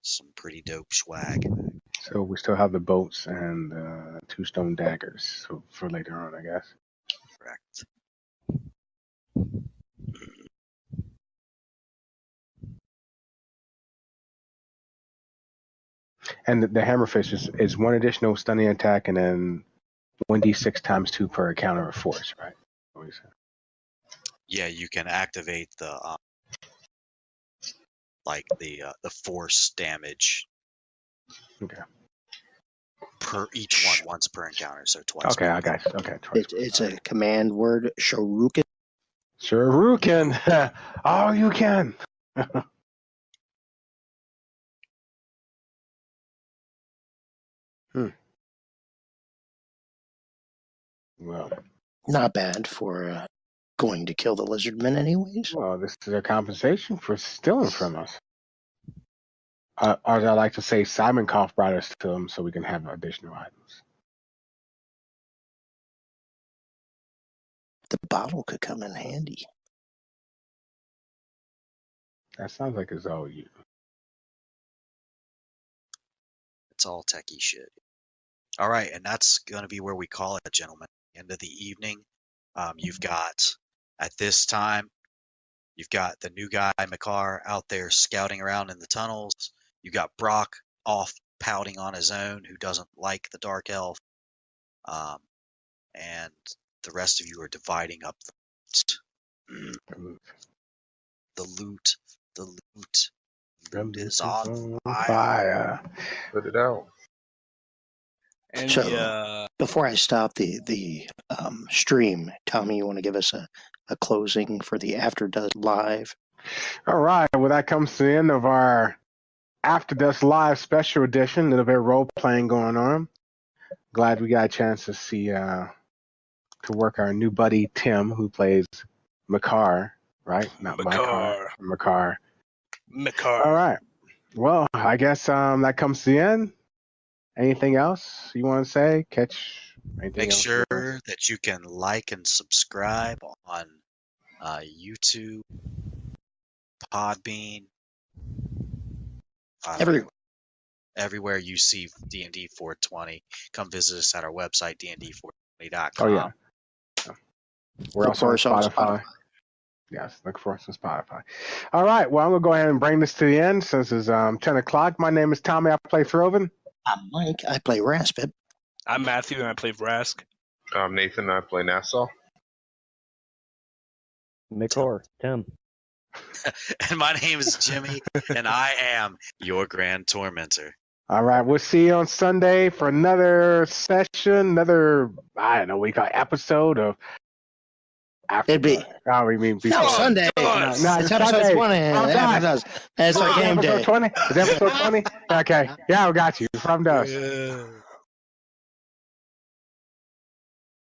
Some pretty dope swag.
So we still have the boats and 2 stone daggers for later on, I guess.
Correct.
And the hammerfish is 1 additional stunning attack and then 1d6 times 2 per encounter of force, right? What is it?
Yeah, you can activate the the force damage
Okay.
per each one once per encounter, so twice.
Okay, I got you. Okay, twice.
It's a command word, Shoryuken.
Shuriken. Oh, you can. Well,
Not bad for going to kill the lizardmen anyways.
well, this is their compensation for stealing from us. Or as I like to say, Simon Koff brought us to them so we can have additional items.
The bottle could come in handy.
That sounds like it's all you.
It's all techie shit. All right, and that's going to be where we call it, gentlemen. End of the evening. You've got, at this time, you've got the new guy, Micar, out there scouting around in the tunnels. You got Brock off pouting on his own, who doesn't like the Dark Elf. And the rest of you are dividing up the loot. The loot is on fire.
Put it out.
And
So, before I stop the stream, Tommie, you want to give us a closing for the After Dusk Live?
All right. Well, that comes to the end of our After Dusk Live special edition. A little bit of role playing going on. Glad we got a chance to see to work our new buddy Tim, who plays Micar, right? Not Micar. Micar. All right. Well, I guess that comes to the end. Anything else you want to say?
Make sure that you can like and subscribe on YouTube, Podbean, everywhere you see D&D 420. Come visit us at our website, dnd420.com.
Oh, yeah. We're also on Spotify. Yes, look for us on Spotify. All right. Well, I'm going to go ahead and bring this to the end since it's 10 o'clock. My name is Tommie. I play Throven.
I'm Mike. I play Raspip.
I'm Matthew, and I play Vrask.
I'm Nathan, and I play Nassau.
Micar, Tim.
And my name is Jimmy, and I am your Grand Tormentor.
All right. We'll see you on Sunday for another session, episode of After
It'd be.
Dark. Oh, we mean before.
No, Sunday.
No, it's
episode
Sunday.
20.
After Dusk.
That's our game day.
Episode 20? Is episode 20? Okay. Yeah, I got you. From Dusk.
Yeah.